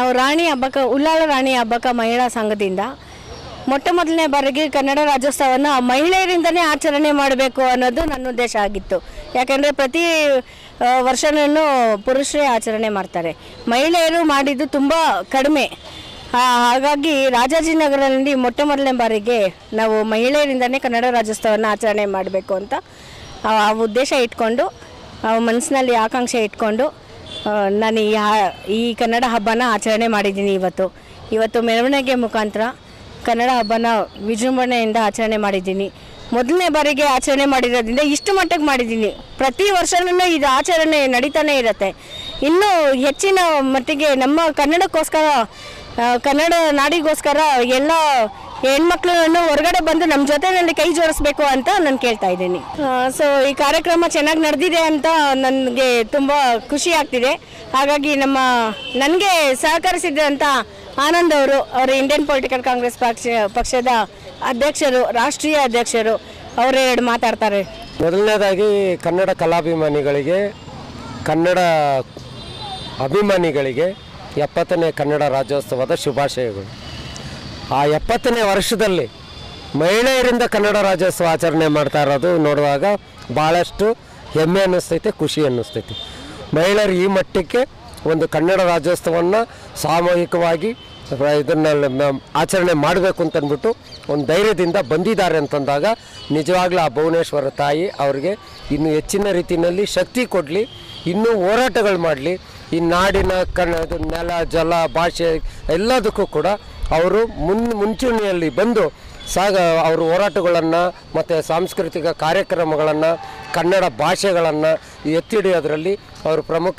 ನಾವು ರಾಣಿ ಹಬ್ಬಕ ಉಳ್ಳಾಲ ರಾಣಿ ಹಬ್ಬಕ ಮಹಿಳಾ ಸಂಘದಿಂದ ಮೊಟ್ಟ ಮೊದಲನೇ ಬಾರಿಗೆ ಕನ್ನಡ ರಾಜ್ಯೋತ್ಸವವನ್ನು ಮಹಿಳೆಯರಿಂದನೇ ಆಚರಣೆ ಮಾಡಬೇಕು ಅನ್ನೋದು ನನ್ನ ಉದ್ದೇಶ ಆಗಿತ್ತು. ಯಾಕೆಂದರೆ ಪ್ರತಿ ವರ್ಷನೂ ಪುರುಷರೇ ಆಚರಣೆ ಮಾಡ್ತಾರೆ, ಮಹಿಳೆಯರು ಮಾಡಿದ್ದು ತುಂಬ ಕಡಿಮೆ. ಹಾಗಾಗಿ ರಾಜಾಜಿನಗರದಲ್ಲಿ ಮೊಟ್ಟ ಮೊದಲನೇ ಬಾರಿಗೆ ನಾವು ಮಹಿಳೆಯರಿಂದನೇ ಕನ್ನಡ ರಾಜ್ಯೋತ್ಸವವನ್ನು ಆಚರಣೆ ಮಾಡಬೇಕು ಅಂತ ಆ ಉದ್ದೇಶ ಇಟ್ಕೊಂಡು, ಮನಸ್ಸಿನಲ್ಲಿ ಆಕಾಂಕ್ಷೆ ಇಟ್ಕೊಂಡು ನಾನು ಈ ಕನ್ನಡ ಹಬ್ಬನ ಆಚರಣೆ ಮಾಡಿದ್ದೀನಿ. ಇವತ್ತು ಮೆರವಣಿಗೆ ಮುಖಾಂತರ ಕನ್ನಡ ಹಬ್ಬನ ವಿಜೃಂಭಣೆಯಿಂದ ಆಚರಣೆ ಮಾಡಿದ್ದೀನಿ. ಮೊದಲನೇ ಬಾರಿಗೆ ಆಚರಣೆ ಮಾಡಿರೋದ್ರಿಂದ ಇಷ್ಟು ಮಟ್ಟಿಗೆ ಮಾಡಿದ್ದೀನಿ. ಪ್ರತಿ ವರ್ಷವೂ ಇದು ಆಚರಣೆ ನಡೀತಾನೆ ಇರುತ್ತೆ. ಇನ್ನೂ ಹೆಚ್ಚಿನ ಮಟ್ಟಿಗೆ ನಮ್ಮ ಕನ್ನಡಕ್ಕೋಸ್ಕರ, ಕನ್ನಡ ನಾಡಿಗೋಸ್ಕರ ಎಲ್ಲ ಹೆಣ್ಮಕ್ಳನ್ನು ಹೊರಗಡೆ ಬಂದು ನಮ್ಮ ಜೊತೆಯಲ್ಲಿ ಕೈ ಜೋಡಿಸ್ಬೇಕು ಅಂತ ನಾನು ಕೇಳ್ತಾ ಇದ್ದೀನಿ. ಸೊ ಈ ಕಾರ್ಯಕ್ರಮ ಚೆನ್ನಾಗಿ ನಡೆದಿದೆ ಅಂತ ನನಗೆ ತುಂಬ ಖುಷಿ ಆಗ್ತಿದೆ. ಹಾಗಾಗಿ ನನಗೆ ಸಹಕರಿಸಿದಂಥ ಆನಂದ್ ಅವರು ಇಂಡಿಯನ್ ಪೊಲಿಟಿಕಲ್ ಕಾಂಗ್ರೆಸ್ ಪಕ್ಷದ ಅಧ್ಯಕ್ಷರು, ರಾಷ್ಟ್ರೀಯ ಅಧ್ಯಕ್ಷರು, ಅವರೆರಡು ಮಾತಾಡ್ತಾರೆ. ಮೊದಲನೇದಾಗಿ ಕನ್ನಡ ಕಲಾಭಿಮಾನಿಗಳಿಗೆ, ಕನ್ನಡ ಅಭಿಮಾನಿಗಳಿಗೆ 70ನೇ ಕನ್ನಡ ರಾಜ್ಯೋತ್ಸವದ ಶುಭಾಶಯಗಳು. ಆ 70ನೇ ವರ್ಷದಲ್ಲಿ ಮಹಿಳೆಯರಿಂದ ಕನ್ನಡ ರಾಜ್ಯೋತ್ಸವ ಆಚರಣೆ ಮಾಡ್ತಾ ಇರೋದು ನೋಡುವಾಗ ಭಾಳಷ್ಟು ಹೆಮ್ಮೆ ಅನ್ನಿಸ್ತೈತೆ, ಖುಷಿ ಅನ್ನಿಸ್ತೈತಿ. ಮಹಿಳೆಯರು ಈ ಮಟ್ಟಕ್ಕೆ ಒಂದು ಕನ್ನಡ ರಾಜ್ಯೋತ್ಸವವನ್ನು ಸಾಮೂಹಿಕವಾಗಿ ಇದನ್ನು ಆಚರಣೆ ಮಾಡಬೇಕು ಅಂತಂದ್ಬಿಟ್ಟು ಒಂದು ಧೈರ್ಯದಿಂದ ಬಂದಿದ್ದಾರೆ ಅಂತಂದಾಗ ನಿಜವಾಗ್ಲೂ ಆ ಭುವನೇಶ್ವರ ತಾಯಿ ಅವ್ರಿಗೆ ಇನ್ನೂ ಹೆಚ್ಚಿನ ರೀತಿಯಲ್ಲಿ ಶಕ್ತಿ ಕೊಡಲಿ, ಇನ್ನೂ ಹೋರಾಟಗಳು ಮಾಡಲಿ. ಈ ನಾಡಿನ ನೆಲ, ಜಲ, ಭಾಷೆ ಎಲ್ಲದಕ್ಕೂ ಕೂಡ ಅವರು ಮುಂಚೂಣಿಯಲ್ಲಿ ಬಂದು ಅವರು ಹೋರಾಟಗಳನ್ನು ಮತ್ತು ಸಾಂಸ್ಕೃತಿಕ ಕಾರ್ಯಕ್ರಮಗಳನ್ನು, ಕನ್ನಡ ಭಾಷೆಗಳನ್ನು ಎತ್ತಿ ಹಿಡಿಯೋದ್ರಲ್ಲಿ ಅವರು ಪ್ರಮುಖ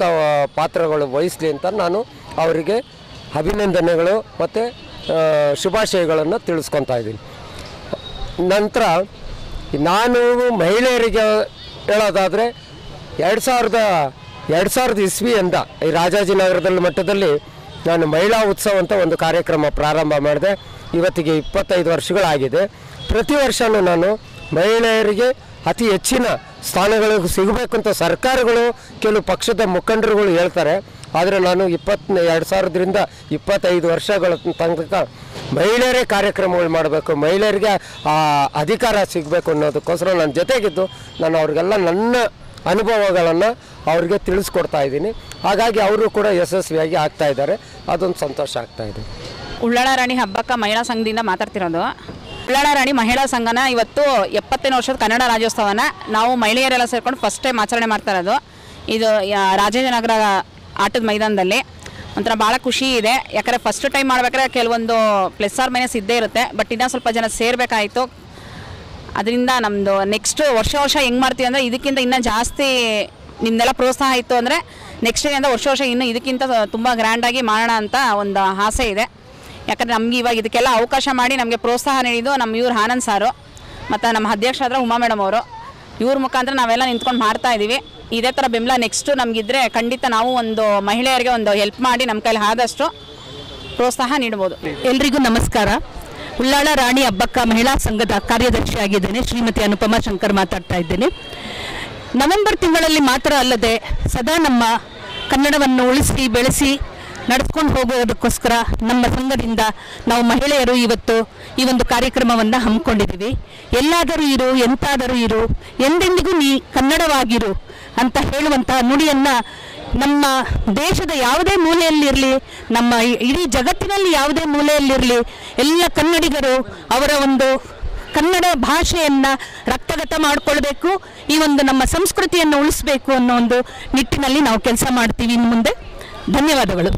ಪಾತ್ರಗಳು ವಹಿಸಲಿ ಅಂತ ನಾನು ಅವರಿಗೆ ಅಭಿನಂದನೆಗಳು ಮತ್ತು ಶುಭಾಶಯಗಳನ್ನು ತಿಳಿಸ್ಕೊತಾ ಇದ್ದೀನಿ. ನಂತರ ನಾನು ಮಹಿಳೆಯರಿಗೆ ಹೇಳೋದಾದರೆ 2000 ಇಸ್ವಿಯಿಂದ ಈ ರಾಜಾಜಿನಗರದಲ್ಲಿ ಮಟ್ಟದಲ್ಲಿ ನಾನು ಮಹಿಳಾ ಉತ್ಸವ ಅಂತ ಒಂದು ಕಾರ್ಯಕ್ರಮ ಪ್ರಾರಂಭ ಮಾಡಿದೆ. ಇವತ್ತಿಗೆ 25 ವರ್ಷಗಳಾಗಿದೆ. ಪ್ರತಿ ವರ್ಷವೂ ನಾನು ಮಹಿಳೆಯರಿಗೆ ಅತಿ ಹೆಚ್ಚಿನ ಸ್ಥಾನಗಳು ಸಿಗಬೇಕು ಅಂತ ಸರ್ಕಾರಗಳು, ಕೆಲವು ಪಕ್ಷದ ಮುಖಂಡರುಗಳು ಹೇಳ್ತಾರೆ. ಆದರೆ ನಾನು 2000ರಿಂದ 25 ವರ್ಷಗಳ ತನಕ ಮಹಿಳೆಯರೇ ಕಾರ್ಯಕ್ರಮಗಳು ಮಾಡಬೇಕು, ಮಹಿಳೆಯರಿಗೆ ಅಧಿಕಾರ ಸಿಗಬೇಕು ಅನ್ನೋದಕ್ಕೋಸ್ಕರ ನನ್ನ ಜೊತೆಗಿದ್ದು ನಾನು ಅವ್ರಿಗೆಲ್ಲ ನನ್ನ ಅನುಭವಗಳನ್ನು ಅವ್ರಿಗೆ ತಿಳಿಸ್ಕೊಡ್ತಾ ಇದ್ದೀನಿ. ಹಾಗಾಗಿ ಅವರು ಕೂಡ ಯಶಸ್ವಿಯಾಗಿ ಆಗ್ತಾ ಇದ್ದಾರೆ. ಅದೊಂದು ಸಂತೋಷ ಆಗ್ತಾ ಇದೆ. ಉಳ್ಳಾಳ ರಾಣಿ ಹಬ್ಬಕ್ಕ ಮಹಿಳಾ ಸಂಘದಿಂದ ಮಾತಾಡ್ತಿರೋದು. ಉಳ್ಳಾಳ ರಾಣಿ ಮಹಿಳಾ ಸಂಘನ ಇವತ್ತು 70ನೇ ವರ್ಷದ ಕನ್ನಡ ರಾಜ್ಯೋತ್ಸವನ ನಾವು ಮಹಿಳೆಯರೆಲ್ಲ ಸೇರ್ಕೊಂಡು ಫಸ್ಟ್ ಟೈಮ್ ಆಚರಣೆ ಮಾಡ್ತಾ ಇರೋದು. ಇದು ರಾಜಾಜಿನಗರ ಆಟದ ಮೈದಾನದಲ್ಲಿ ಒಂಥರ ಭಾಳ ಖುಷಿ ಇದೆ. ಯಾಕಂದರೆ ಫಸ್ಟ್ ಟೈಮ್ ಮಾಡ್ಬೇಕಾದ್ರೆ ಕೆಲವೊಂದು ಪ್ಲಸ್ ಆರ್ ಮೈನಸ್ ಇದ್ದೇ ಇರುತ್ತೆ. ಬಟ್ ಇನ್ನೂ ಸ್ವಲ್ಪ ಜನ ಸೇರಬೇಕಾಯಿತು. ಅದರಿಂದ ನಮ್ಮದು ನೆಕ್ಸ್ಟ್ ವರ್ಷ ಹೆಂಗೆ ಮಾಡ್ತೀವಿ ಅಂದರೆ ಇದಕ್ಕಿಂತ ಇನ್ನೂ ಜಾಸ್ತಿ ನಿಮ್ಮದೆಲ್ಲ ಪ್ರೋತ್ಸಾಹ ಇತ್ತು ಅಂದರೆ ನೆಕ್ಸ್ಟ್ ಇಂದ ವರ್ಷ ಇನ್ನೂ ಇದಕ್ಕಿಂತ ತುಂಬ ಗ್ರ್ಯಾಂಡಾಗಿ ಮಾಡೋಣ ಅಂತ ಒಂದು ಆಸೆ ಇದೆ. ಯಾಕಂದರೆ ನಮಗೆ ಇವಾಗ ಇದಕ್ಕೆಲ್ಲ ಅವಕಾಶ ಮಾಡಿ ನಮಗೆ ಪ್ರೋತ್ಸಾಹ ನೀಡಿದ್ದು ನಮ್ಮ ಇವ್ರು ಆನಂದ್ ಸಾರು ಮತ್ತು ನಮ್ಮ ಅಧ್ಯಕ್ಷರಾದ ಉಮಾ ಮೇಡಮ್ ಅವರು. ಇವ್ರ ಮುಖಾಂತರ ನಾವೆಲ್ಲ ನಿಂತ್ಕೊಂಡು ಮಾಡ್ತಾಯಿದ್ದೀವಿ. ಇದೇ ಥರ ಬೆಂಬಲ ನೆಕ್ಸ್ಟು ನಮಗಿದ್ರೆ ಖಂಡಿತ ನಾವು ಒಂದು ಮಹಿಳೆಯರಿಗೆ ಒಂದು ಹೆಲ್ಪ್ ಮಾಡಿ ನಮ್ಮ ಕೈಲಿ ಆದಷ್ಟು ಪ್ರೋತ್ಸಾಹ ನೀಡ್ಬೋದು. ಎಲ್ರಿಗೂ ನಮಸ್ಕಾರ. ಉಳ್ಳಾಳ ರಾಣಿ ಹಬ್ಬಕ್ಕ ಮಹಿಳಾ ಸಂಘದ ಕಾರ್ಯದರ್ಶಿಯಾಗಿದ್ದೇನೆ. ಶ್ರೀಮತಿ ಅನುಪಮಾ ಶಂಕರ್ ಮಾತಾಡ್ತಾ ಇದ್ದೇನೆ. ನವೆಂಬರ್ ತಿಂಗಳಲ್ಲಿ ಮಾತ್ರ ಅಲ್ಲದೆ ಸದಾ ನಮ್ಮ ಕನ್ನಡವನ್ನು ಉಳಿಸಿ ಬೆಳೆಸಿ ನಡೆಸ್ಕೊಂಡು ಹೋಗೋದಕ್ಕೋಸ್ಕರ ನಮ್ಮ ಸಂಘದಿಂದ ನಾವು ಮಹಿಳೆಯರು ಇವತ್ತು ಈ ಒಂದು ಕಾರ್ಯಕ್ರಮವನ್ನು ಹಮ್ಮಿಕೊಂಡಿದ್ದೀವಿ. ಎಲ್ಲಾದರೂ ಇರು, ಎಂತಾದರೂ ಇರು, ಎಂದೆಂದಿಗೂ ನೀ ಕನ್ನಡವಾಗಿರು ಅಂತ ಹೇಳುವಂತಹ ನುಡಿಯನ್ನು ನಮ್ಮ ದೇಶದ ಯಾವುದೇ ಮೂಲೆಯಲ್ಲಿರಲಿ, ನಮ್ಮ ಇಡೀ ಜಗತ್ತಿನಲ್ಲಿ ಯಾವುದೇ ಮೂಲೆಯಲ್ಲಿರಲಿ, ಎಲ್ಲ ಕನ್ನಡಿಗರು ಅವರ ಒಂದು ಕನ್ನಡ ಭಾಷೆಯನ್ನು ರಕ್ತಗತ ಮಾಡಿಕೊಳ್ಬೇಕು, ಈ ಒಂದು ನಮ್ಮ ಸಂಸ್ಕೃತಿಯನ್ನು ಉಳಿಸಬೇಕು ಅನ್ನೋ ಒಂದು ನಿಟ್ಟಿನಲ್ಲಿ ನಾವು ಕೆಲಸ ಮಾಡ್ತೀವಿ ಇನ್ನು ಮುಂದೆ. ಧನ್ಯವಾದಗಳು.